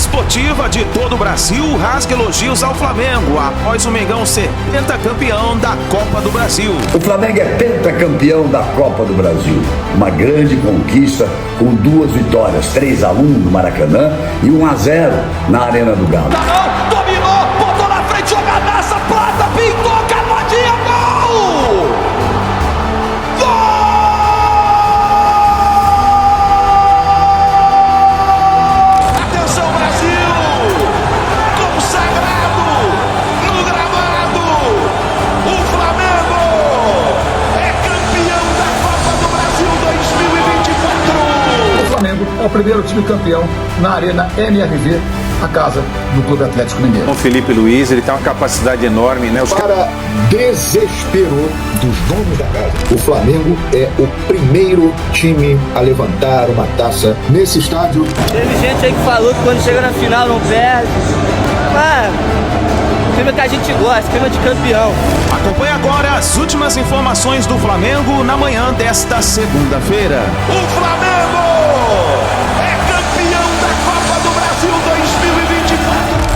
esportiva de todo o Brasil rasga elogios ao Flamengo após o Mengão ser pentacampeão da Copa do Brasil. O Flamengo é pentacampeão da Copa do Brasil. Uma grande conquista com 2 vitórias, 3-1 no Maracanã e 1-0 na Arena do Galo. Dominou, botou na frente, jogadaça, Prata, pintou, cavadinha, gol! É o primeiro time campeão na Arena MRV, a casa do Clube Atlético Mineiro. O Felipe Luiz, ele tem uma capacidade enorme, né? Para desespero dos donos da casa, o Flamengo é o primeiro time a levantar uma taça nesse estádio. Teve gente aí que falou que quando chega na final não perde. Mas clima que a gente gosta, clima de campeão. Acompanhe agora as últimas informações do Flamengo na manhã desta segunda-feira. O Flamengo é campeão da Copa do Brasil 2024.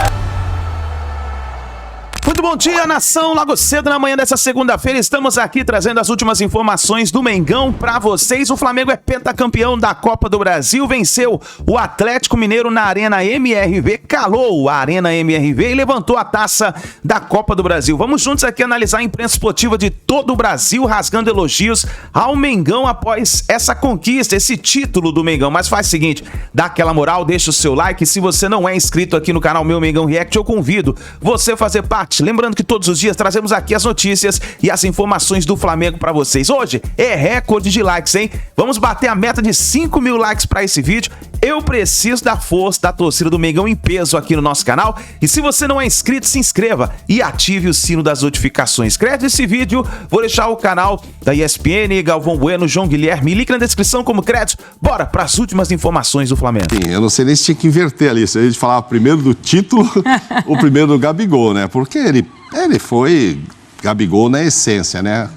Muito bom dia, nação. Logo cedo na manhã dessa segunda-feira estamos aqui trazendo as últimas informações do Mengão para vocês. O Flamengo é pentacampeão da Copa do Brasil, venceu o Atlético Mineiro na Arena MRV, calou a Arena MRV e levantou a taça da Copa do Brasil. Vamos juntos aqui analisar a imprensa esportiva de todo o Brasil, rasgando elogios ao Mengão após essa conquista, esse título do Mengão. Mas faz o seguinte, dá aquela moral, deixa o seu like. Se você não é inscrito aqui no canal Meu Mengão React, eu convido você a fazer parte. Lembrando que todos os dias trazemos aqui as notícias e as informações do Flamengo para vocês. Hoje é recorde de likes, hein? Vamos bater a meta de 5 mil likes para esse vídeo. Eu preciso da força da torcida do Mengão em peso aqui no nosso canal. E se você não é inscrito, se inscreva e ative o sino das notificações. Crédito esse vídeo, vou deixar o canal da ESPN, Galvão Bueno, João Guilherme. Link na descrição como crédito. Bora para as últimas informações do Flamengo. Sim, eu não sei nem se tinha que inverter ali. Se a gente falava primeiro do título ou primeiro do Gabigol, né? Porque ele foi Gabigol na essência, né?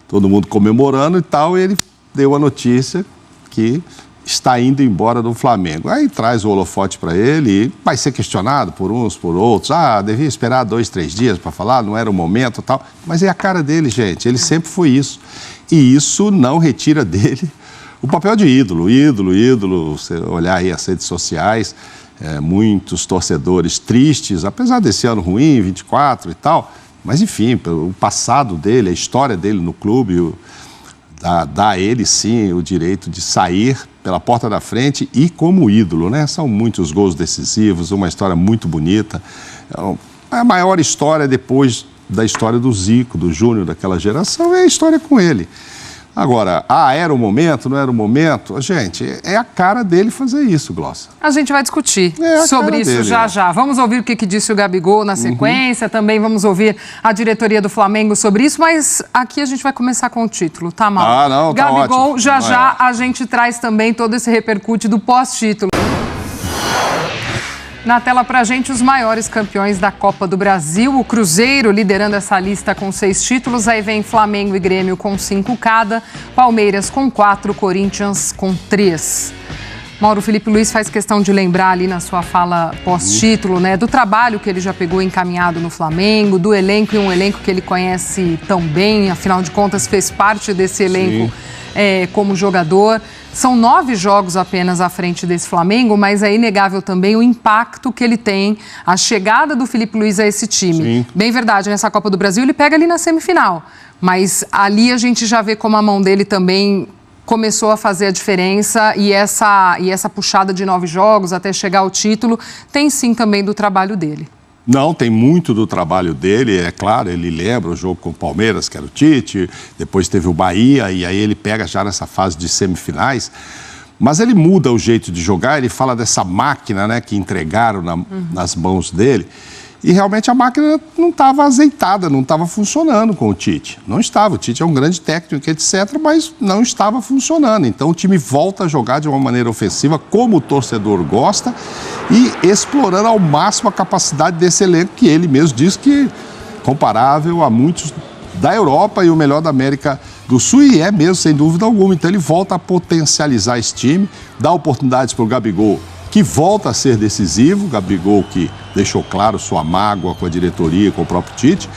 Todo mundo comemorando e tal, e ele deu a notícia que está indo embora do Flamengo. Aí traz o holofote para ele e vai ser questionado por uns, por outros. Ah, devia esperar 2, 3 dias para falar, não era o momento e tal. Mas é a cara dele, gente. Ele sempre foi isso. E isso não retira dele o papel de ídolo. Ídolo. Você olhar aí as redes sociais, muitos torcedores tristes, apesar desse ano ruim, 24 e tal. Mas, enfim, o passado dele, a história dele no clube, dá a ele, sim, o direito de sair pela porta da frente e como ídolo, né? São muitos gols decisivos, uma história muito bonita. A maior história depois da história do Zico, do Júnior, daquela geração, é a história com ele. Agora, era o momento, não era o momento? Gente, é a cara dele fazer isso, Glossa. A gente vai discutir sobre isso dele, já. Vamos ouvir o que disse o Gabigol na sequência, também vamos ouvir a diretoria do Flamengo sobre isso, mas aqui a gente vai começar com o título, tá, Mauro? Não, tá Gabigol, ótimo. já a gente traz também todo esse repercute do pós-título. Na tela pra gente, os maiores campeões da Copa do Brasil. O Cruzeiro liderando essa lista com 6 títulos. Aí vem Flamengo e Grêmio com 5 cada. Palmeiras com 4, Corinthians com 3. Mauro, Felipe Luiz faz questão de lembrar ali na sua fala pós-título, né? Do trabalho que ele já pegou encaminhado no Flamengo, do elenco, e um elenco que ele conhece tão bem. Afinal de contas, fez parte desse elenco como jogador. São 9 jogos apenas à frente desse Flamengo, mas é inegável também o impacto que ele tem, a chegada do Felipe Luiz a esse time. Sim. Bem verdade, nessa Copa do Brasil ele pega ali na semifinal, mas ali a gente já vê como a mão dele também começou a fazer a diferença e essa puxada de 9 jogos até chegar ao título tem sim também do trabalho dele. Não, tem muito do trabalho dele, é claro, ele lembra o jogo com o Palmeiras, que era o Tite, depois teve o Bahia, e aí ele pega já nessa fase de semifinais, mas ele muda o jeito de jogar, ele fala dessa máquina, né, que entregaram nas mãos dele, e realmente a máquina não estava azeitada, não estava funcionando com o Tite. Não estava, o Tite é um grande técnico, etc., mas não estava funcionando. Então o time volta a jogar de uma maneira ofensiva, como o torcedor gosta, e explorando ao máximo a capacidade desse elenco, que ele mesmo diz que é comparável a muitos da Europa e o melhor da América do Sul, e é mesmo, sem dúvida alguma. Então ele volta a potencializar esse time, dá oportunidades para o Gabigol, que volta a ser decisivo. Gabigol que deixou claro sua mágoa com a diretoria, com o próprio Tite.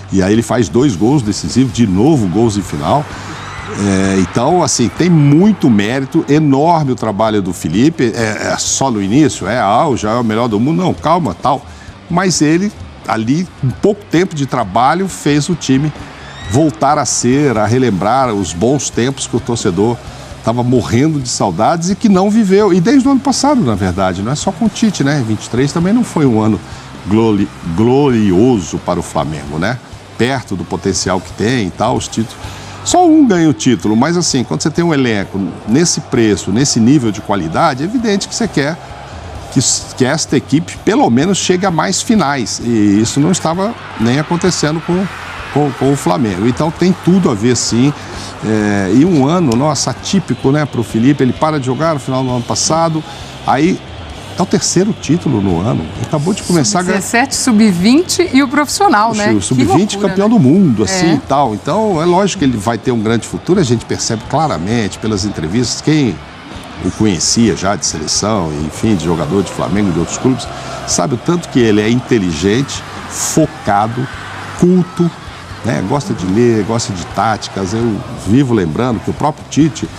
E aí ele faz 2 gols decisivos, de novo gols em final. Então, assim, tem muito mérito, enorme o trabalho do Felipe. É só no início, já é o melhor do mundo. Não, calma, tal. Mas ele, ali, com pouco tempo de trabalho, fez o time voltar a relembrar os bons tempos que o torcedor estava morrendo de saudades e que não viveu. E desde o ano passado, na verdade, não é só com o Tite, né? 23 também não foi um ano glorioso para o Flamengo, né? Perto do potencial que tem e tal, os títulos. Só um ganha o título, mas assim, quando você tem um elenco nesse preço, nesse nível de qualidade, é evidente que você quer que esta equipe pelo menos chegue a mais finais. E isso não estava nem acontecendo com o Flamengo. Então tem tudo a ver, sim. E um ano, nossa, atípico, né, para o Felipe. Ele para de jogar no final do ano passado, aí é o 3º título no ano. Ele acabou de começar... Sub-17, Sub-20 e o profissional, né? O Sub-20 campeão, né, do mundo, assim, e tal. Então, é lógico que ele vai ter um grande futuro. A gente percebe claramente pelas entrevistas. Quem o conhecia já de seleção, enfim, de jogador de Flamengo e de outros clubes, sabe o tanto que ele é inteligente, focado, culto, né? Gosta de ler, gosta de táticas. Eu vivo lembrando que o próprio Tite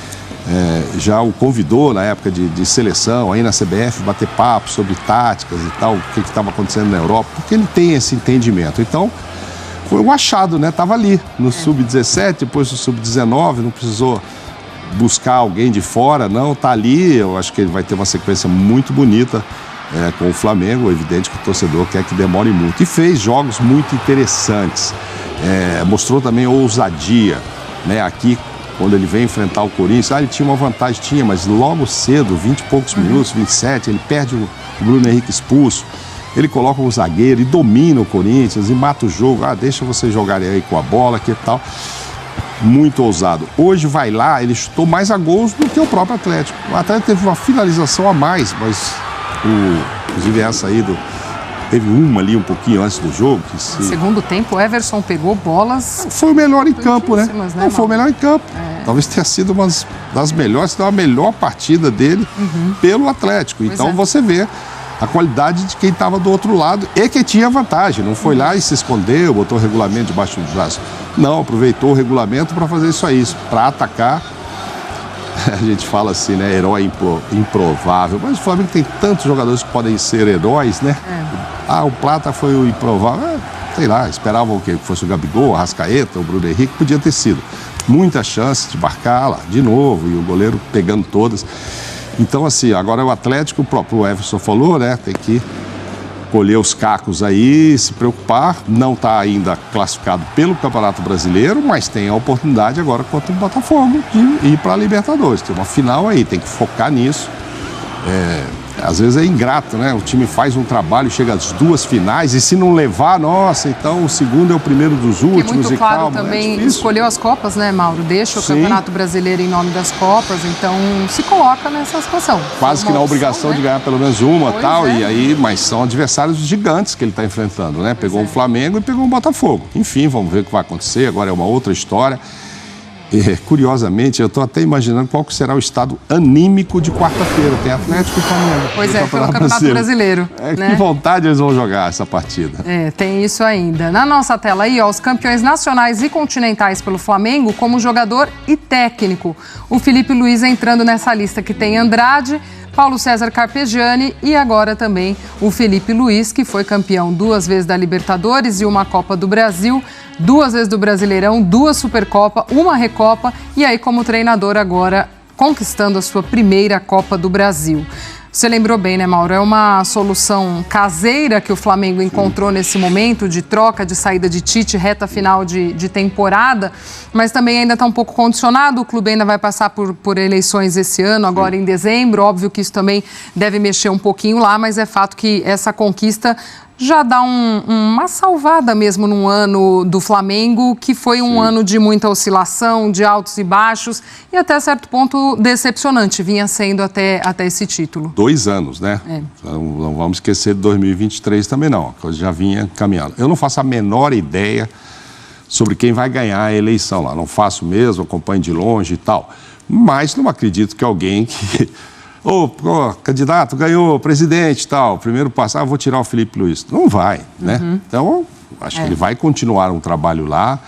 já o convidou na época de seleção, aí na CBF, bater papo sobre táticas e tal, o que estava acontecendo na Europa, porque ele tem esse entendimento. Então, foi um achado, né? Estava ali no Sub-17, depois do Sub-19, não precisou buscar alguém de fora, não, está ali. Eu acho que ele vai ter uma sequência muito bonita com o Flamengo. É evidente que o torcedor quer que demore muito. E fez jogos muito interessantes. Mostrou também ousadia, né? Aqui, quando ele vem enfrentar o Corinthians, ele tinha uma vantagem, mas logo cedo, 20 e poucos minutos, 27, ele perde o Bruno Henrique expulso, ele coloca o zagueiro e domina o Corinthians e mata o jogo. Deixa vocês jogarem aí com a bola, que tal. Muito ousado. Hoje vai lá, ele chutou mais a gols do que o próprio Atlético. O Atlético teve uma finalização a mais, mas inclusive essa aí teve uma ali um pouquinho antes do jogo. No segundo tempo, o Everson pegou bolas... Foi o melhor em campo, né? Não, foi o melhor em campo. Talvez tenha sido uma das melhores, se não a melhor partida dele pelo Atlético. Então você vê a qualidade de quem estava do outro lado e que tinha vantagem. Não foi lá e se escondeu, botou o regulamento debaixo do braço. Não, aproveitou o regulamento para fazer isso, para atacar. A gente fala assim, né? Herói improvável. Mas o Flamengo tem tantos jogadores que podem ser heróis, né? O Plata foi o improvável. Sei lá, esperavam o quê? Que fosse o Gabigol, o Arrascaeta, o Bruno Henrique. Podia ter sido. Muita chance de marcar lá de novo e o goleiro pegando todas. Então, assim, agora o Atlético, o próprio Everson falou, né? Tem que colher os cacos aí, se preocupar. Não está ainda classificado pelo Campeonato Brasileiro, mas tem a oportunidade agora contra o Botafogo de ir para a Libertadores. Tem uma final aí, tem que focar nisso. Às vezes é ingrato, né? O time faz um trabalho, chega às 2 finais e se não levar, nossa, então o segundo é o primeiro dos últimos. Muito claro também escolheu as Copas, né, Mauro? Deixa o Campeonato Brasileiro em nome das Copas, então se coloca nessa situação. Quase que na obrigação, né, de ganhar pelo menos uma, e aí, mas são adversários gigantes que ele está enfrentando, né? Pegou o Flamengo e pegou o Botafogo. Enfim, vamos ver o que vai acontecer, agora é uma outra história. Curiosamente, eu estou até imaginando qual que será o estado anímico de quarta-feira. Tem Atlético e Flamengo. Pois é, pelo Campeonato Brasileiro. Né? Que vontade eles vão jogar essa partida. Tem isso ainda. Na nossa tela aí, os campeões nacionais e continentais pelo Flamengo como jogador e técnico. O Felipe Luiz entrando nessa lista que tem Andrade, Paulo César Carpegiani e agora também o Felipe Luiz, que foi campeão 2 vezes da Libertadores e uma Copa do Brasil, 2 vezes do Brasileirão, 2 Supercopa, 1 Recopa e aí como treinador agora conquistando a sua primeira Copa do Brasil. Você lembrou bem, né, Mauro? É uma solução caseira que o Flamengo encontrou nesse momento de troca, de saída de Tite, reta final de temporada, mas também ainda está um pouco condicionado. O clube ainda vai passar por eleições esse ano, agora em dezembro. Óbvio que isso também deve mexer um pouquinho lá, mas é fato que essa conquista já dá uma salvada mesmo num ano do Flamengo, que foi um ano de muita oscilação, de altos e baixos, e até certo ponto decepcionante, vinha sendo até esse título. 2 anos, né? Não vamos esquecer de 2023 também não, a coisa já vinha caminhando. Eu não faço a menor ideia sobre quem vai ganhar a eleição lá, não faço mesmo, acompanho de longe e tal, mas não acredito que alguém que candidato, ganhou, presidente e tal, primeiro passo, vou tirar o Felipe Luiz. Não vai, né? Então, acho que ele vai continuar um trabalho lá,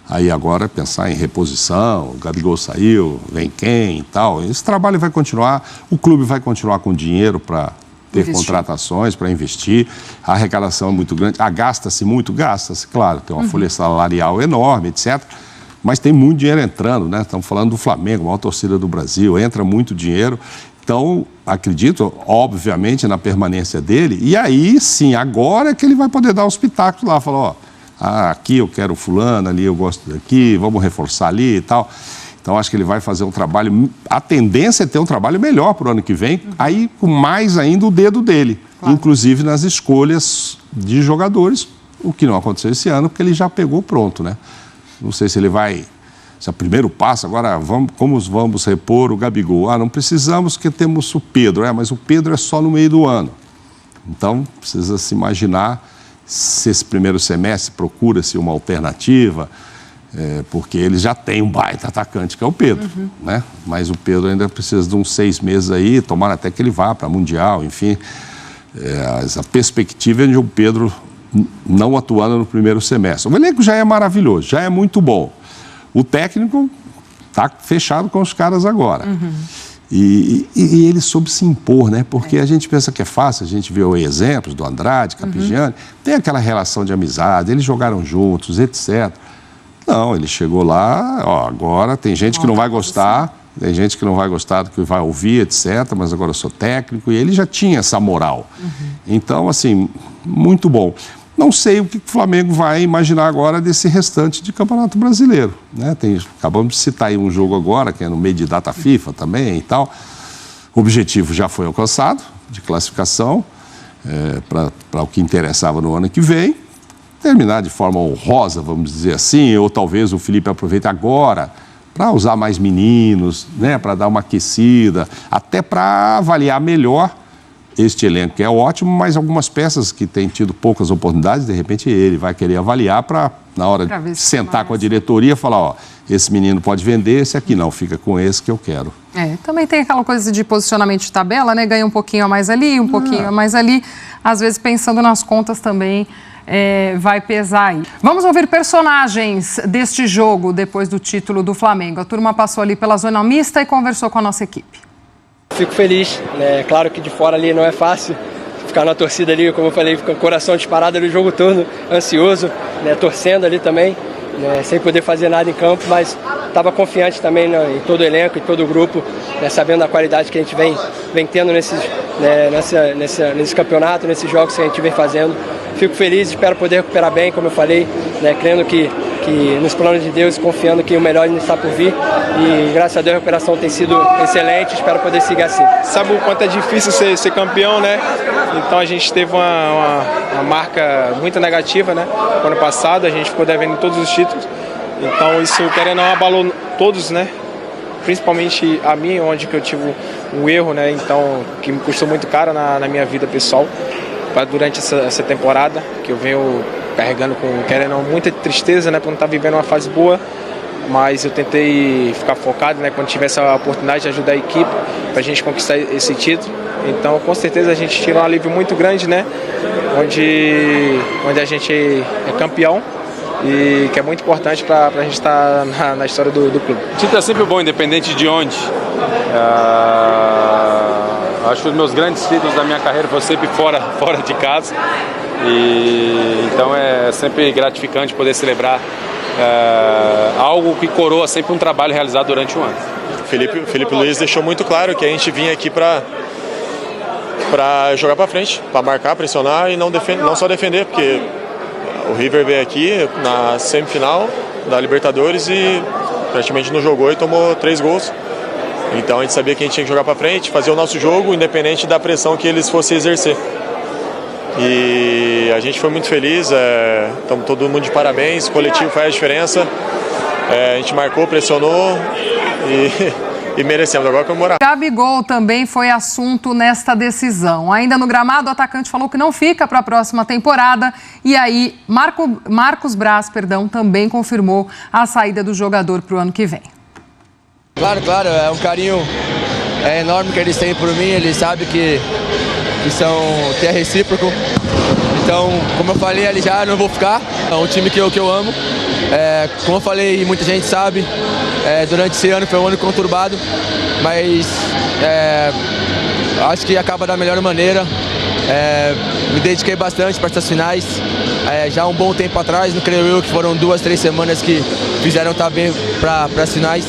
aí agora pensar em reposição, o Gabigol saiu, vem quem e tal. Esse trabalho vai continuar, o clube vai continuar com dinheiro para ter contratações, para investir, a arrecadação é muito grande, gasta-se muito, gasta-se, claro, tem uma folha salarial enorme, etc., mas tem muito dinheiro entrando, né? Estamos falando do Flamengo, a maior torcida do Brasil, entra muito dinheiro. Então, acredito, obviamente, na permanência dele. E aí, sim, agora é que ele vai poder dar os pitacos lá. Falar, aqui eu quero fulano, ali eu gosto daqui, vamos reforçar ali e tal. Então, acho que ele vai fazer um trabalho... A tendência é ter um trabalho melhor para o ano que vem, aí com mais ainda o dedo dele. Claro. Inclusive nas escolhas de jogadores, o que não aconteceu esse ano, porque ele já pegou pronto, né? Não sei se ele vai... Se é o primeiro passo, agora como vamos repor o Gabigol? Não precisamos porque temos o Pedro. Mas o Pedro é só no meio do ano. Então, precisa se imaginar se esse primeiro semestre procura-se uma alternativa, porque ele já tem um baita atacante, que é o Pedro, né? Mas o Pedro ainda precisa de uns 6 meses aí, tomara até que ele vá para Mundial, enfim. A perspectiva é de um Pedro não atuando no primeiro semestre. O elenco já é maravilhoso, já é muito bom. O técnico está fechado com os caras agora. E ele soube se impor, né? Porque a gente pensa que é fácil, a gente viu exemplos do Andrade, Capigiani, tem aquela relação de amizade, eles jogaram juntos, etc. Não, ele chegou lá, agora tem gente que não vai gostar, tem gente que não vai gostar do que vai ouvir, etc., mas agora eu sou técnico, e ele já tinha essa moral. Então, assim, muito bom. Não sei o que o Flamengo vai imaginar agora desse restante de Campeonato Brasileiro, né? Acabamos de citar aí um jogo agora, que é no meio de data FIFA também e tal. O objetivo já foi alcançado, de classificação, para o que interessava no ano que vem. Terminar de forma honrosa, vamos dizer assim, ou talvez o Felipe aproveite agora para usar mais meninos, né? Para dar uma aquecida, até para avaliar melhor este elenco, que é ótimo, mas algumas peças que têm tido poucas oportunidades, de repente ele vai querer avaliar para, na hora de sentar com a diretoria, falar, esse menino pode vender, esse aqui não, fica com esse que eu quero. Também tem aquela coisa de posicionamento de tabela, né? Ganha um pouquinho a mais ali, um pouquinho a mais ali, às vezes pensando nas contas também vai pesar aí. Vamos ouvir personagens deste jogo depois do título do Flamengo. A turma passou ali pela zona mista e conversou com a nossa equipe. Fico feliz, né? Claro que de fora ali não é fácil ficar na torcida ali, como eu falei, com o coração disparado ali o jogo todo, ansioso, né? Torcendo ali também, né? Sem poder fazer nada em campo, mas estava confiante também, né? Em todo o elenco, em todo o grupo, né? Sabendo da qualidade que a gente vem tendo nesse campeonato, nesses jogos que a gente vem fazendo. Fico feliz, espero poder recuperar bem, como eu falei, né? Crendo que nos planos de Deus, confiando que o melhor ainda está por vir, e graças a Deus a recuperação tem sido excelente, espero poder seguir assim. Sabe o quanto é difícil ser campeão, né? Então a gente teve uma marca muito negativa, né? No ano passado a gente ficou devendo todos os títulos, então isso, querendo ou não, abalou todos, né? Principalmente a mim, onde que eu tive um erro, né? Então, que me custou muito caro na minha vida pessoal, durante essa temporada, que eu venho carregando querendo muita tristeza, né, por não estar vivendo uma fase boa, mas eu tentei ficar focado, né, quando tivesse a oportunidade de ajudar a equipe para a gente conquistar esse título. Então, com certeza a gente tira um alívio muito grande, né, onde a gente é campeão, e que é muito importante para a gente estar na história do clube. O título é sempre bom, independente de onde. Acho que os meus grandes títulos da minha carreira foram sempre fora de casa. E então é sempre gratificante poder celebrar algo que coroa sempre um trabalho realizado durante o ano. Felipe Luiz deixou muito claro que a gente vinha aqui para jogar para frente, para marcar, pressionar e não só defender, porque o River veio aqui na semifinal da Libertadores e praticamente não jogou e tomou 3 gols. Então a gente sabia que a gente tinha que jogar para frente, fazer o nosso jogo, independente da pressão que eles fossem exercer. E a gente foi muito feliz, estamos todo mundo de parabéns, o coletivo faz a diferença, a gente marcou, pressionou e merecemos agora comemorar. Gabigol também foi assunto nesta decisão. Ainda no gramado, o atacante falou que não fica para a próxima temporada, e aí Marcos Braz, também confirmou a saída do jogador para o ano que vem. Claro, é um carinho enorme que eles têm por mim, eles sabem que é recíproco. Então, como eu falei ali já, não vou ficar. É um time que eu amo. Como eu falei, muita gente sabe, durante esse ano foi um ano conturbado, mas acho que acaba da melhor maneira. Me dediquei bastante para essas finais, já há um bom tempo atrás, não creio eu que foram 2, 3 semanas que fizeram estar bem para as finais.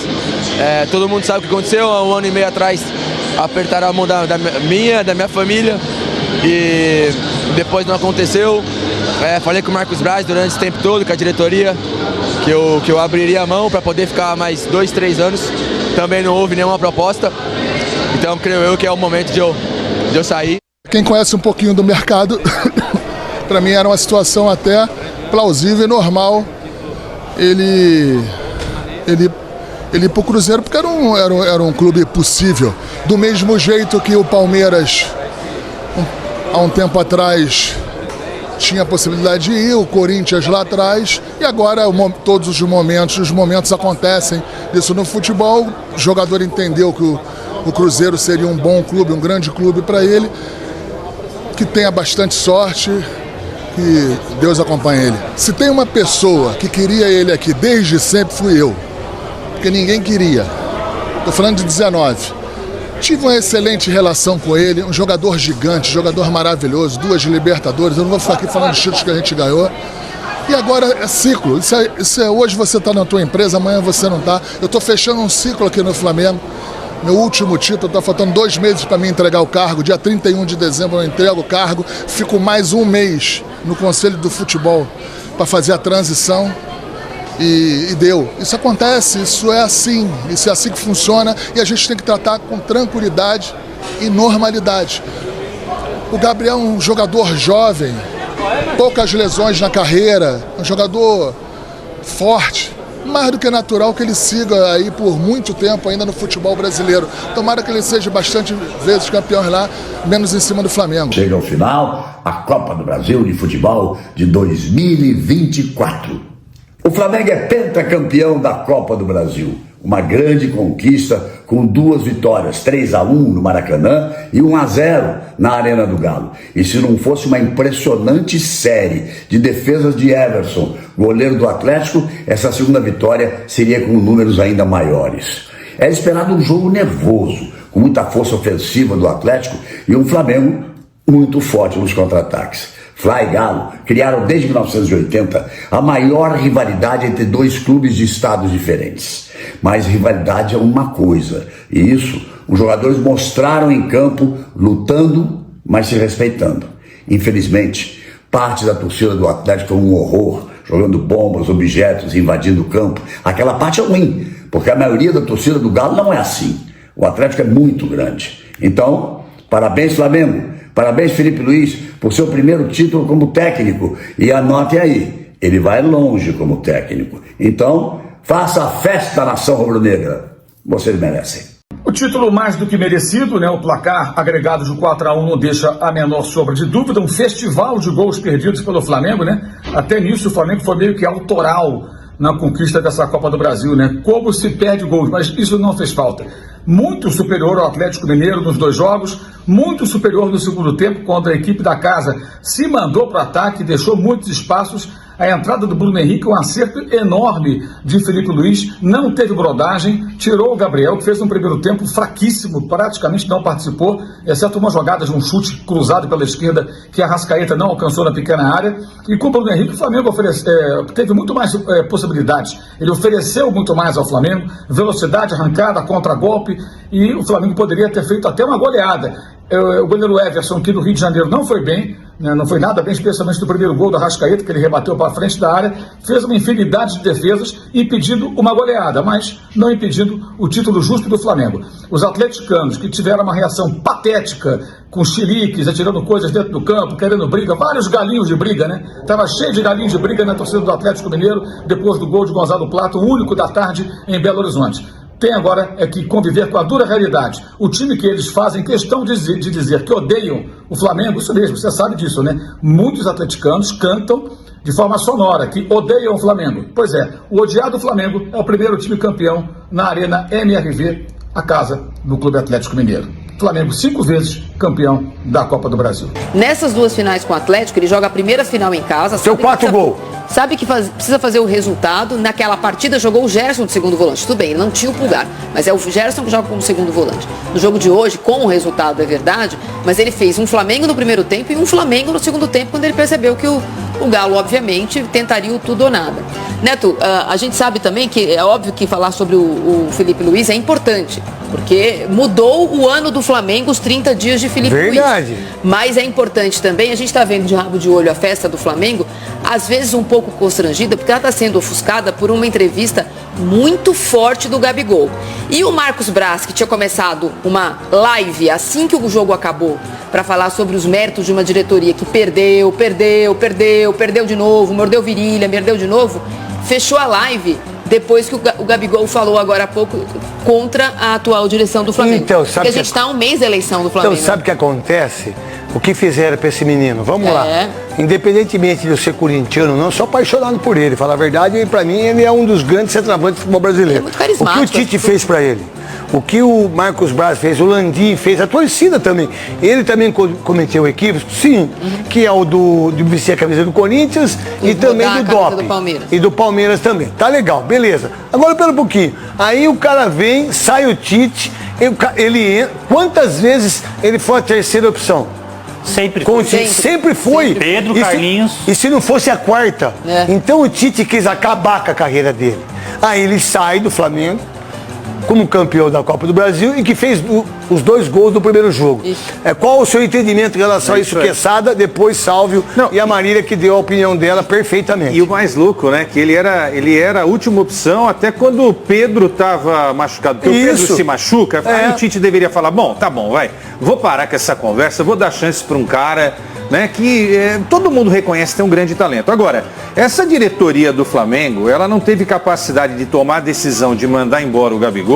Todo mundo sabe o que aconteceu, há 1 ano e meio atrás apertaram a mão da minha família e depois não aconteceu. Falei com o Marcos Braz durante esse tempo todo, com a diretoria, que eu abriria a mão para poder ficar mais 2, 3 anos. Também não houve nenhuma proposta, então creio eu que é o momento de eu sair. Quem conhece um pouquinho do mercado, para mim era uma situação até plausível e normal ele ir pro Cruzeiro, porque era um clube possível. Do mesmo jeito que o Palmeiras, há um tempo atrás, tinha a possibilidade de ir, o Corinthians lá atrás, e agora todos os momentos acontecem. Isso no futebol, o jogador entendeu que o Cruzeiro seria um bom clube, um grande clube para ele, que tenha bastante sorte, que Deus acompanhe ele. Se tem uma pessoa que queria ele aqui desde sempre, fui eu, porque ninguém queria. Estou falando de 19. Tive uma excelente relação com ele, um jogador gigante, jogador maravilhoso, 2 Libertadores, eu não vou ficar aqui falando dos títulos que a gente ganhou. E agora é ciclo, hoje você está na tua empresa, amanhã você não está. Eu estou fechando um ciclo aqui no Flamengo. Meu último título, está faltando 2 meses para mim entregar o cargo. Dia 31 de dezembro eu entrego o cargo. Fico mais 1 mês no Conselho do Futebol para fazer a transição. E deu. Isso acontece, isso é assim que funciona e a gente tem que tratar com tranquilidade e normalidade. O Gabriel é um jogador jovem, poucas lesões na carreira, um jogador forte. Mais do que natural que ele siga aí por muito tempo ainda no futebol brasileiro. Tomara que ele seja bastante vezes campeão lá, menos em cima do Flamengo. Chega ao final a Copa do Brasil de Futebol de 2024. O Flamengo é pentacampeão da Copa do Brasil. Uma grande conquista com 2 vitórias, 3-1 no Maracanã e 1-0 na Arena do Galo. E se não fosse uma impressionante série de defesas de Everson, goleiro do Atlético, essa segunda vitória seria com números ainda maiores. É esperado um jogo nervoso, com muita força ofensiva do Atlético e um Flamengo muito forte nos contra-ataques. Fla e Galo criaram desde 1980 a maior rivalidade entre 2 clubes de estados diferentes. Mas rivalidade é uma coisa, e isso os jogadores mostraram em campo, lutando, mas se respeitando. Infelizmente, parte da torcida do Atlético foi um horror, jogando bombas, objetos, invadindo o campo. Aquela parte é ruim, porque a maioria da torcida do Galo não é assim. O Atlético é muito grande. Então, parabéns Flamengo. Parabéns, Felipe Luiz, por seu primeiro título como técnico. E anote aí, ele vai longe como técnico. Então, faça a festa da nação rubro-negra. Vocês merecem. O título mais do que merecido, né? O placar agregado de 4-1 não deixa a menor sombra de dúvida. Um festival de gols perdidos pelo Flamengo, né? Até nisso o Flamengo foi meio que autoral na conquista dessa Copa do Brasil, né? Como se perde gols, mas isso não fez falta. Muito superior ao Atlético Mineiro nos 2 jogos, muito superior no segundo tempo, quando a equipe da casa se mandou para o ataque, deixou muitos espaços. A entrada do Bruno Henrique, um acerto enorme de Felipe Luiz, não teve brodagem, tirou o Gabriel, que fez um primeiro tempo fraquíssimo, praticamente não participou, exceto uma jogada de um chute cruzado pela esquerda que a Arrascaeta não alcançou na pequena área. E com o Bruno Henrique, o Flamengo teve muito mais possibilidades. Ele ofereceu muito mais ao Flamengo, velocidade, arrancada, contra-golpe, e o Flamengo poderia ter feito até uma goleada. O goleiro Everson, aqui do Rio de Janeiro, não foi bem, né? Não foi nada bem, especialmente no primeiro gol do Arrascaeta, que ele rebateu para frente da área, fez uma infinidade de defesas, impedindo uma goleada, mas não impedindo o título justo do Flamengo. Os atleticanos, que tiveram uma reação patética, com chiliques, atirando coisas dentro do campo, querendo briga, vários galinhos de briga, né? Estava cheio de galinhos de briga na torcida do Atlético Mineiro, depois do gol de Gonzalo Plato, o único da tarde em Belo Horizonte. Tem agora que conviver com a dura realidade. O time que eles fazem questão de dizer que odeiam o Flamengo, isso mesmo, você sabe disso, né? Muitos atleticanos cantam de forma sonora que odeiam o Flamengo. Pois é, o odiado Flamengo é o primeiro time campeão na Arena MRV a casa do Clube Atlético Mineiro. Flamengo 5 vezes campeão da Copa do Brasil. Nessas 2 finais com o Atlético, ele joga a primeira final em casa. Seu 4 gols. Sabe que precisa fazer o resultado. Naquela partida jogou o Gerson de segundo volante. Tudo bem, ele não tinha o Pulgar, mas é o Gerson que joga como segundo volante. No jogo de hoje, com o resultado é verdade, mas ele fez um Flamengo no primeiro tempo e um Flamengo no segundo tempo, quando ele percebeu que o Galo, obviamente, tentaria o tudo ou nada. Neto, a gente sabe também que é óbvio que falar sobre o Felipe Luiz é importante, porque mudou o ano do Flamengo, os 30 dias de Felipe Luiz. Verdade. Mas é importante também, a gente está vendo de rabo de olho a festa do Flamengo, às vezes um pouco constrangida, porque ela está sendo ofuscada por uma entrevista muito forte do Gabigol. E o Marcos Braz, que tinha começado uma live assim que o jogo acabou, para falar sobre os méritos de uma diretoria que perdeu de novo, mordeu virilha, perdeu de novo, fechou a live depois que o Gabigol falou agora há pouco contra a atual direção do Flamengo. Então, sabe porque a gente está a um mês da eleição do Flamengo. Então, sabe o que acontece? O que fizeram para esse menino? Vamos lá. Independentemente de eu ser corintiano, não, sou apaixonado por ele. Falar a verdade, para mim, ele é um dos grandes centroavantes do futebol brasileiro. É muito carismático. O que o Tite fez para ele? O que o Marcos Braz fez, o Landim fez, a torcida também. Ele também cometeu equívocos, sim, que é o de vestir a camisa do Corinthians e também do doping. E do Palmeiras também. Tá legal, beleza. Agora, pera um pouquinho. Aí o cara vem, sai o Tite, ele entra. Quantas vezes ele foi a terceira opção? Sempre foi. Sempre foi. Pedro, Carlinhos. E se não fosse a quarta? Então o Tite quis acabar com a carreira dele. Aí ele sai do Flamengo como campeão da Copa do Brasil e que fez os 2 gols do primeiro jogo. Qual o seu entendimento em relação a isso, Quesada, depois Sálvio e a Marília, que deu a opinião dela perfeitamente. E o mais louco, né, que ele era a última opção até quando o Pedro estava machucado. Porque o Pedro se machuca, aí o Tite deveria falar, bom, tá bom, vou parar com essa conversa, vou dar chance para um cara, né, que todo mundo reconhece tem um grande talento. Agora, essa diretoria do Flamengo, ela não teve capacidade de tomar a decisão de mandar embora o Gabigol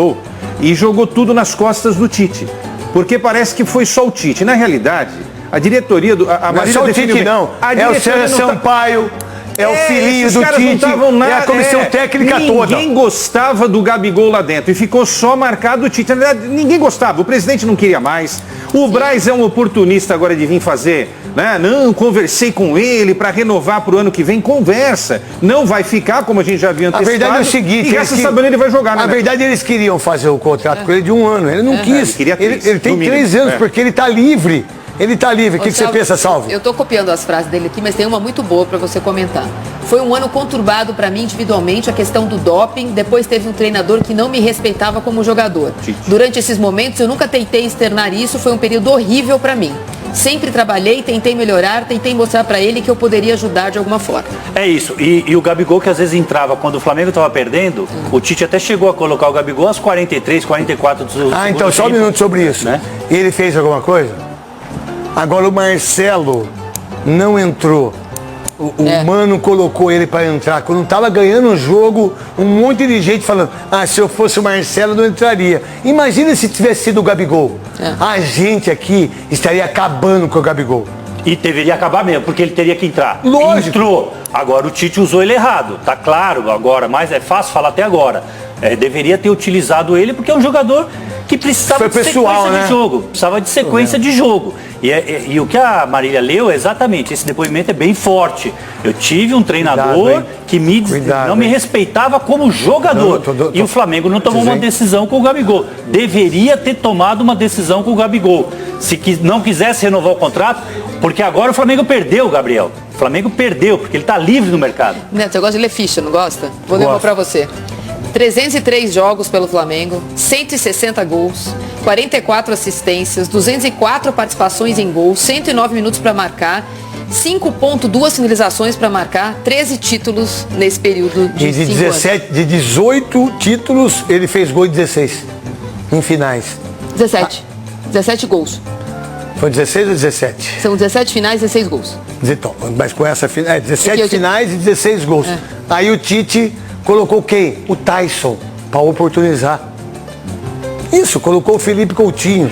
e jogou tudo nas costas do Tite. Porque parece que foi só o Tite. Na realidade, a diretoria do... não é só o Tite, não. É o César Sampaio, é o filhinho do Tite, é a comissão técnica toda. Ninguém gostava do Gabigol lá dentro e ficou só marcado o Tite. Na verdade, ninguém gostava, o presidente não queria mais. O Braz é um oportunista agora de vir fazer, né? Não, conversei com ele para renovar para o ano que vem. Conversa. Não vai ficar, como a gente já viu antecipado. A verdade é o seguinte... E essa sabendo ele vai jogar, né? Na verdade, eles queriam fazer o contrato com ele de 1 ano. Ele não quis. Ele tem 3 anos, porque ele está livre. Ele está livre. O que você pensa, Salve? Eu estou copiando as frases dele aqui, mas tem uma muito boa para você comentar. Foi um ano conturbado para mim individualmente, a questão do doping. Depois teve um treinador que não me respeitava como jogador. Durante esses momentos, eu nunca tentei externar isso. Foi um período horrível para mim. Sempre trabalhei, tentei melhorar, tentei mostrar para ele que eu poderia ajudar de alguma forma. É isso. E o Gabigol, que às vezes entrava quando o Flamengo estava perdendo, o Tite até chegou a colocar o Gabigol aos 43, 44 do segundo tempo. Então, só um minuto sobre isso. Né? Ele fez alguma coisa? Agora o Marcelo não entrou. O Mano colocou ele para entrar. Quando estava ganhando o jogo, um monte de gente falando, se eu fosse o Marcelo não entraria. Imagina se tivesse sido o Gabigol. A gente aqui estaria acabando com o Gabigol. E deveria acabar mesmo, porque ele teria que entrar. Lógico. Entrou. Agora o Tite usou ele errado. Tá claro agora, mas é fácil falar até agora. Deveria ter utilizado ele porque é um jogador que precisava de sequência de jogo. Precisava de sequência de jogo. E o que a Marília leu, exatamente, esse depoimento é bem forte. Eu tive um treinador que não me respeitava como jogador. E o Flamengo não tomou uma decisão com o Gabigol. Deveria ter tomado uma decisão com o Gabigol. Se não quisesse renovar o contrato, porque agora o Flamengo perdeu, Gabriel. O Flamengo perdeu, porque ele está livre no mercado. Neto, você gosta de ler ficha, não gosta? Vou ler uma para você. 303 jogos pelo Flamengo, 160 gols, 44 assistências, 204 participações em gols, 109 minutos para marcar, 5.2 finalizações para marcar, 13 títulos nesse período de 5 anos. De 18 títulos, ele fez gol em 16, em finais. 17. 17 gols. Foi 16 ou 17? São 17 finais e 16 gols. Então, mas com essa 17 finais e 16 gols. Aí o Tite colocou quem? O Tyson, para oportunizar. Isso, colocou o Felipe Coutinho.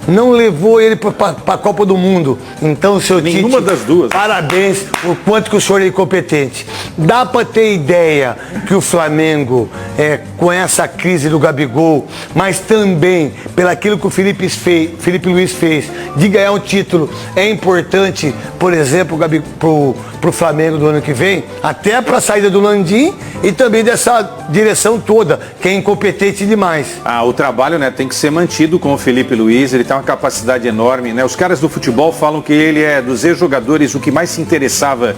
não levou ele para a Copa do Mundo. Então, seu Tite... Nenhuma das duas. Parabéns por quanto que o senhor é incompetente. Dá para ter ideia que o Flamengo, com essa crise do Gabigol, mas também pelaquilo que o Felipe Luiz fez, de ganhar um título, é importante, por exemplo, para o Flamengo do ano que vem, até para a saída do Landim e também dessa direção toda, que é incompetente demais. O trabalho, né, tem que ser mantido com o Felipe Luiz, ele tem uma capacidade enorme, né? Os caras do futebol falam que ele é dos ex-jogadores o que mais se interessava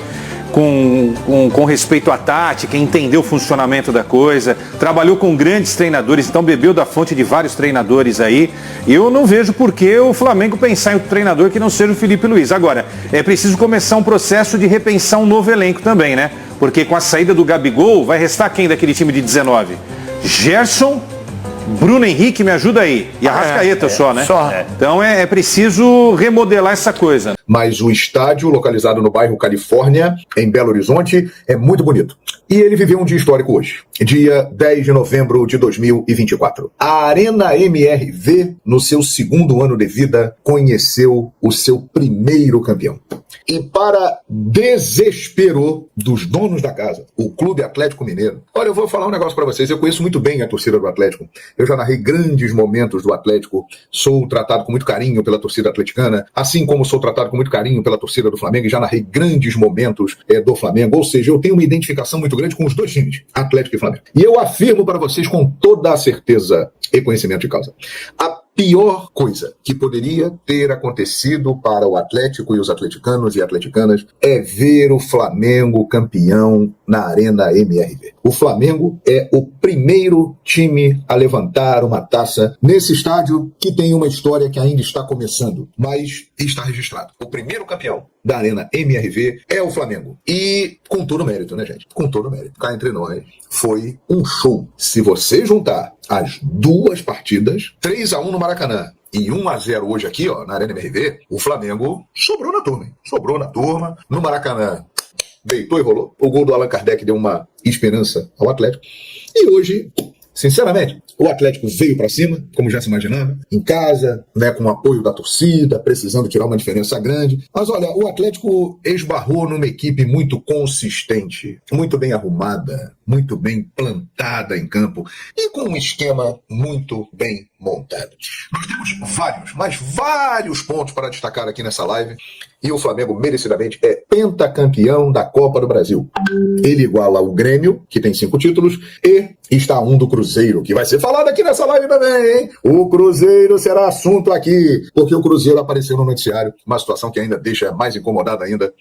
com respeito à tática, entendeu o funcionamento da coisa, trabalhou com grandes treinadores, então bebeu da fonte de vários treinadores aí. E eu não vejo por que o Flamengo pensar em outro treinador que não seja o Felipe Luiz. Agora, é preciso começar um processo de repensar um novo elenco também, né? Porque com a saída do Gabigol, vai restar quem daquele time de 19? Gerson, Bruno Henrique, me ajuda aí. E Arrascaeta só, né? Então é preciso remodelar essa coisa. Mas o estádio, localizado no bairro Califórnia, em Belo Horizonte, é muito bonito. E ele viveu um dia histórico hoje, dia 10 de novembro de 2024. A Arena MRV, no seu segundo ano de vida, conheceu o seu primeiro campeão. E para desespero dos donos da casa, o Clube Atlético Mineiro. Olha, eu vou falar um negócio para vocês. Eu conheço muito bem a torcida do Atlético. Eu já narrei grandes momentos do Atlético. Sou tratado com muito carinho pela torcida atleticana, assim como sou tratado com muito carinho pela torcida do Flamengo. E já narrei grandes momentos do Flamengo. Ou seja, eu tenho uma identificação muito grande com os dois times, Atlético e Flamengo. E eu afirmo para vocês com toda a certeza e conhecimento de causa. A pior coisa que poderia ter acontecido para o Atlético e os atleticanos e atleticanas é ver o Flamengo campeão na Arena MRV. O Flamengo é o primeiro time a levantar uma taça nesse estádio que tem uma história que ainda está começando, mas está registrado. O primeiro campeão da Arena MRV é o Flamengo. E com todo mérito, né, gente? Com todo mérito. Cá entre nós, foi um show. Se você juntar as duas partidas, 3-1 no Maracanã e 1-0 hoje aqui, ó, na Arena MRV, o Flamengo sobrou na turma, hein? Sobrou na turma. No Maracanã, deitou e rolou. O gol do Allan Kardec deu uma esperança ao Atlético. E hoje, sinceramente, o Atlético veio para cima, como já se imaginava, em casa, né, com o apoio da torcida, precisando tirar uma diferença grande. Mas olha, o Atlético esbarrou numa equipe muito consistente, muito bem arrumada, muito bem plantada em campo e com um esquema muito bem montado. Nós temos vários pontos para destacar aqui nessa live. E o Flamengo, merecidamente, é pentacampeão da Copa do Brasil. Ele iguala o Grêmio, que tem 5 títulos, e está um do Cruzeiro, que vai ser falado aqui nessa live também, hein? O Cruzeiro será assunto aqui, porque o Cruzeiro apareceu no noticiário, uma situação que ainda deixa mais incomodada ainda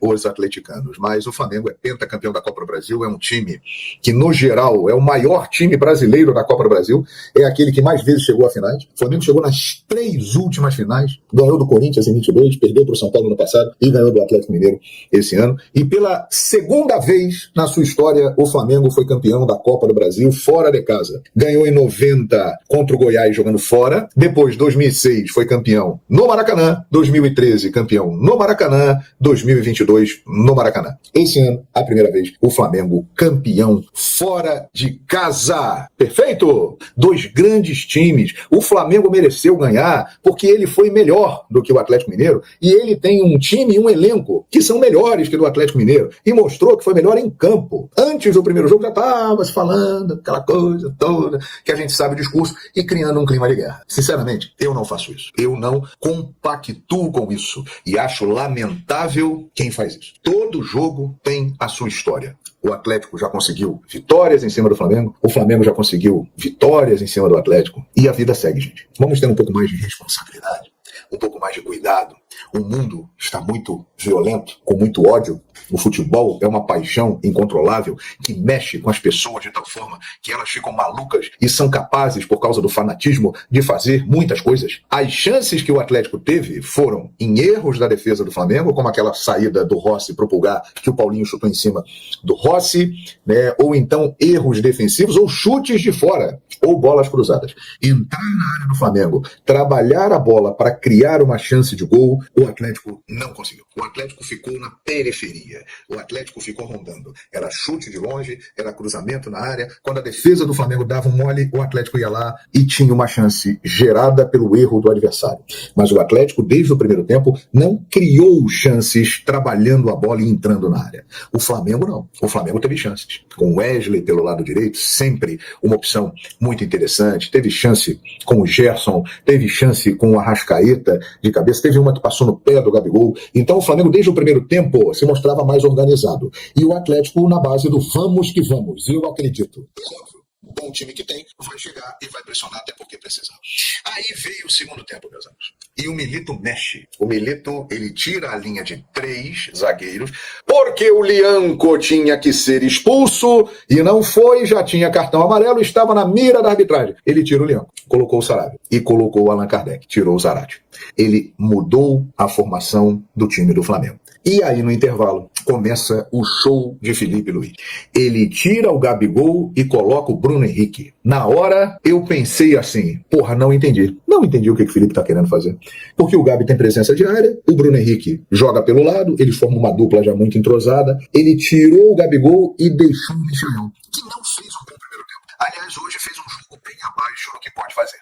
os atleticanos. Mas o Flamengo é pentacampeão da Copa do Brasil, é um time que, no geral, é o maior time brasileiro da Copa do Brasil, é aquele que mais vezes chegou a finais. O Flamengo chegou nas 3 últimas finais, ganhou do Corinthians em 22, perdeu para o São Paulo no passado e ganhou do Atlético Mineiro esse ano. E pela segunda vez na sua história, o Flamengo foi campeão da Copa do Brasil fora de casa. Ganhou em 90 contra o Goiás jogando fora. Depois, 2006, foi campeão no Maracanã. 2013, campeão no Maracanã. 2022, no Maracanã. Esse ano, a primeira vez, o Flamengo campeão fora de casa. Perfeito? 2 grandes times. O Flamengo mereceu ganhar porque ele foi melhor do que o Atlético Mineiro e ele tem um time e um elenco que são melhores que o do Atlético Mineiro e mostrou que foi melhor em campo. Antes do primeiro jogo já estava se falando aquela coisa toda que a gente sabe o discurso e criando um clima de guerra. Sinceramente, eu não faço isso. Eu não compactuo com isso e acho lamentável quem faz isso. Todo jogo tem a sua história. O Atlético já conseguiu vitórias em cima do Flamengo, o Flamengo já conseguiu vitórias em cima do Atlético e a vida segue, gente. Vamos ter um pouco mais de responsabilidade, um pouco mais de cuidado. O mundo está muito violento, com muito ódio. O futebol é uma paixão incontrolável que mexe com as pessoas de tal forma que elas ficam malucas e são capazes, por causa do fanatismo, de fazer muitas coisas. As chances que o Atlético teve foram em erros da defesa do Flamengo, como aquela saída do Rossi para o Pulgar, que o Paulinho chutou em cima do Rossi, né? Ou então erros defensivos ou chutes de fora, ou bolas cruzadas. Entrar na área do Flamengo, trabalhar a bola para criar uma chance de gol o Atlético não conseguiu. O Atlético ficou na periferia. O Atlético ficou rondando. Era chute de longe, era cruzamento na área. Quando a defesa do Flamengo dava um mole, o Atlético ia lá e tinha uma chance gerada pelo erro do adversário. Mas o Atlético, desde o primeiro tempo, não criou chances trabalhando a bola e entrando na área. O Flamengo não. O Flamengo teve chances. Com o Wesley pelo lado direito, sempre uma opção muito interessante. Teve chance com o Gerson, teve chance com o Arrascaeta de cabeça, teve uma que passou no pé do Gabigol. Então o Flamengo, desde o primeiro tempo, se mostrava mais organizado. E o Atlético na base do vamos que vamos. Eu acredito. O bom time que tem vai chegar e vai pressionar até porque precisar. Aí veio o segundo tempo, meus amigos. E o Milito mexe. O Milito, ele tira a linha de 3 zagueiros, porque o Lianco tinha que ser expulso e não foi, já tinha cartão amarelo, estava na mira da arbitragem. Ele tira o Lianco, colocou o Sarabia e colocou o Allan Kardec, tirou o Zarate. Ele mudou a formação do time do Flamengo. E aí, no intervalo, começa o show de Felipe Luiz. Ele tira o Gabigol e coloca o Bruno Henrique. Na hora, eu pensei assim, porra, não entendi. Não entendi o que o Felipe tá querendo fazer. Porque o Gabi tem presença de área, o Bruno Henrique joga pelo lado, eles formam uma dupla já muito entrosada. Ele tirou o Gabigol e deixou o Michael, que não fez um bom primeiro tempo. Aliás, hoje fez um jogo bem abaixo do que pode fazer.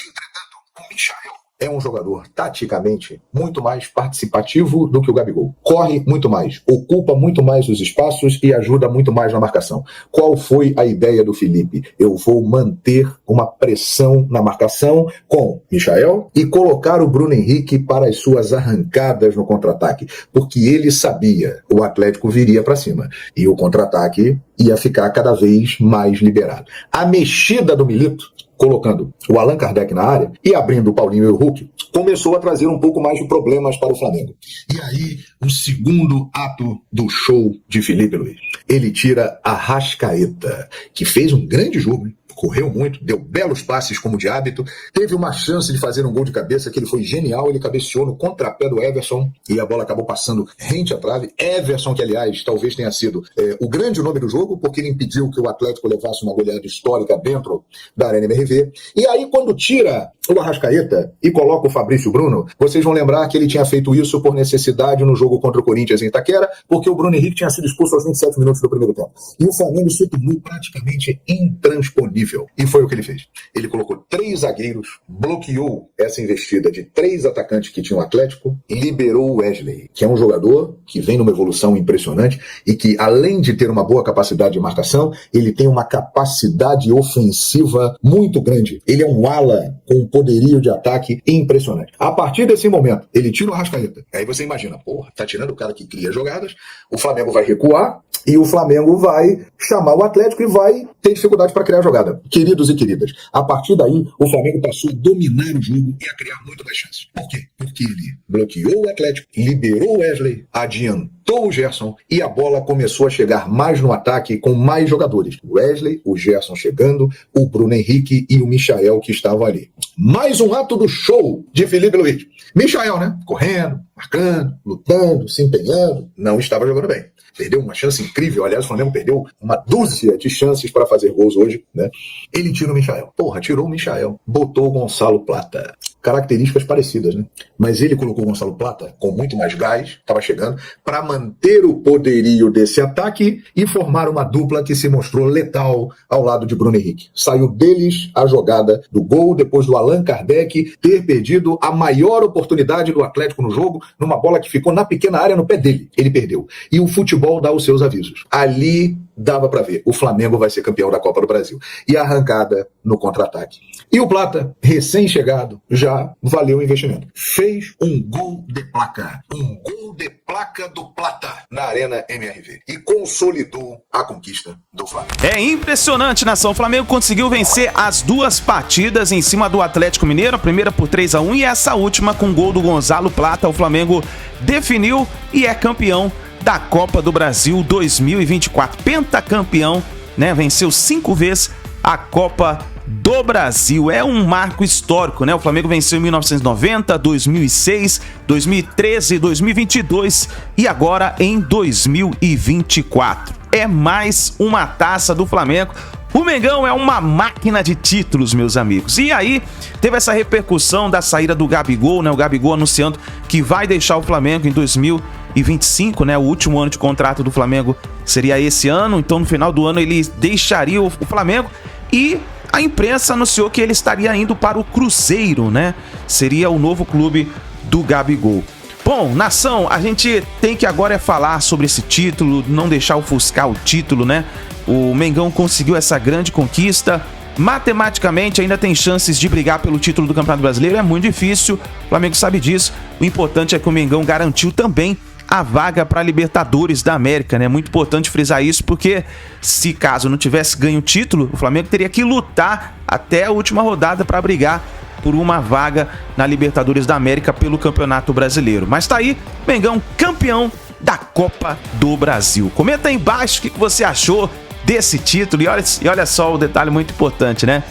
Entretanto, o Michael é um jogador, taticamente, muito mais participativo do que o Gabigol. Corre muito mais, ocupa muito mais os espaços e ajuda muito mais na marcação. Qual foi a ideia do Felipe? Eu vou manter uma pressão na marcação com Michael e colocar o Bruno Henrique para as suas arrancadas no contra-ataque, porque ele sabia o Atlético viria para cima e o contra-ataque ia ficar cada vez mais liberado. A mexida do Milito, colocando o Allan Kardec na área e abrindo o Paulinho e o Hulk, começou a trazer um pouco mais de problemas para o Flamengo. E aí, o segundo ato do show de Felipe Luiz. Ele tira a Arrascaeta, que fez um grande jogo, hein? Correu muito, deu belos passes como de hábito, teve uma chance de fazer um gol de cabeça que ele foi genial, ele cabeceou no contrapé do Everson e a bola acabou passando rente à trave. Everson, que aliás talvez tenha sido o grande nome do jogo, porque ele impediu que o Atlético levasse uma goleada histórica dentro da Arena MRV. E aí quando tira o Arrascaeta e coloca o Fabrício Bruno, vocês vão lembrar que ele tinha feito isso por necessidade no jogo contra o Corinthians em Itaquera, porque o Bruno Henrique tinha sido expulso aos 27 minutos do primeiro tempo. E o Flamengo se tornou praticamente intransponível. E foi o que ele fez. Ele colocou 3 zagueiros, bloqueou essa investida de 3 atacantes que tinham o Atlético e liberou o Wesley, que é um jogador que vem numa evolução impressionante e que, além de ter uma boa capacidade de marcação, ele tem uma capacidade ofensiva muito grande. Ele é um ala com um poderio de ataque impressionante. A partir desse momento, ele tira o Arrascaeta. Aí você imagina, porra, tá tirando o cara que cria jogadas, o Flamengo vai recuar e o Flamengo vai chamar o Atlético e vai ter dificuldade para criar jogada. Queridos e queridas, a partir daí, o Flamengo passou a dominar o jogo e a criar muito mais chances. Por quê? Porque ele bloqueou o Atlético, liberou o Wesley, adiantou o Gerson e a bola começou a chegar mais no ataque com mais jogadores. O Wesley, o Gerson chegando, o Bruno Henrique e o Michael que estavam ali. Mais um ato do show de Felipe Luiz. Michael, né? Correndo, marcando, lutando, se empenhando, não estava jogando bem. Perdeu uma chance incrível. Aliás, o Flamengo perdeu uma dúzia de chances para fazer gols hoje, né? Ele tira o Michael. Porra, tirou o Michael. Botou o Gonçalo Plata. Características parecidas, né? Mas ele colocou o Gonçalo Plata com muito mais gás, estava chegando, para manter o poderio desse ataque e formar uma dupla que se mostrou letal ao lado de Bruno Henrique. Saiu deles a jogada do gol, depois do Allan Kardec ter perdido a maior oportunidade do Atlético no jogo, numa bola que ficou na pequena área no pé dele. Ele perdeu. E o futebol dá os seus avisos. Ali dava para ver, o Flamengo vai ser campeão da Copa do Brasil. E a arrancada no contra-ataque. E o Plata, recém-chegado, já valeu o investimento. Fez um gol de placa. Um gol de placa do Plata na Arena MRV. E consolidou a conquista do Flamengo. É impressionante, nação. O Flamengo conseguiu vencer as 2 partidas em cima do Atlético Mineiro. A primeira por 3-1 e essa última com gol do Gonçalo Plata. O Flamengo definiu e é campeão da Copa do Brasil 2024. Pentacampeão, né? Venceu 5 vezes a Copa do Brasil. É um marco histórico, né? O Flamengo venceu em 1990, 2006, 2013, 2022 e agora em 2024. É mais uma taça do Flamengo. O Mengão é uma máquina de títulos, meus amigos. E aí, teve essa repercussão da saída do Gabigol, né? O Gabigol anunciando que vai deixar o Flamengo em 2025, né? O último ano de contrato do Flamengo seria esse ano. Então, no final do ano, ele deixaria o Flamengo. E a imprensa anunciou que ele estaria indo para o Cruzeiro, né? Seria o novo clube do Gabigol. Bom, nação, a gente tem que agora falar sobre esse título, não deixar ofuscar o título, né? O Mengão conseguiu essa grande conquista. Matematicamente ainda tem chances de brigar pelo título do Campeonato Brasileiro. É muito difícil, o Flamengo sabe disso. O importante é que o Mengão garantiu também a vaga para a Libertadores da América, né? É muito importante frisar isso, porque se caso não tivesse ganho o título, o Flamengo teria que lutar até a última rodada para brigar por uma vaga na Libertadores da América pelo Campeonato Brasileiro. Mas tá aí, Mengão campeão da Copa do Brasil. Comenta aí embaixo o que você achou desse título. E olha só o detalhe muito importante, né?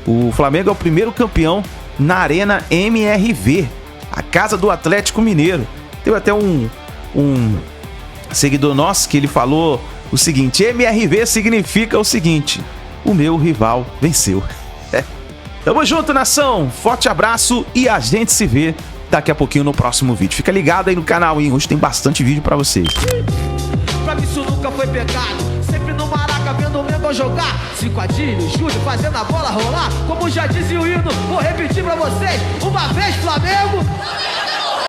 O Flamengo é o primeiro campeão na Arena MRV, a casa do Atlético Mineiro. Teve até um seguidor nosso que ele falou o seguinte: MRV significa o seguinte: o meu rival venceu. Tamo junto, nação. Forte abraço e a gente se vê daqui a pouquinho no próximo vídeo. Fica ligado aí no canal, hein? Hoje tem bastante vídeo pra vocês. Pra mim isso nunca foi pecado. Sempre no Maraca vendo o Mengão jogar. Cinquadinho, Júlio fazendo a bola rolar. Como já dizia o hino, vou repetir pra vocês. Uma vez Flamengo.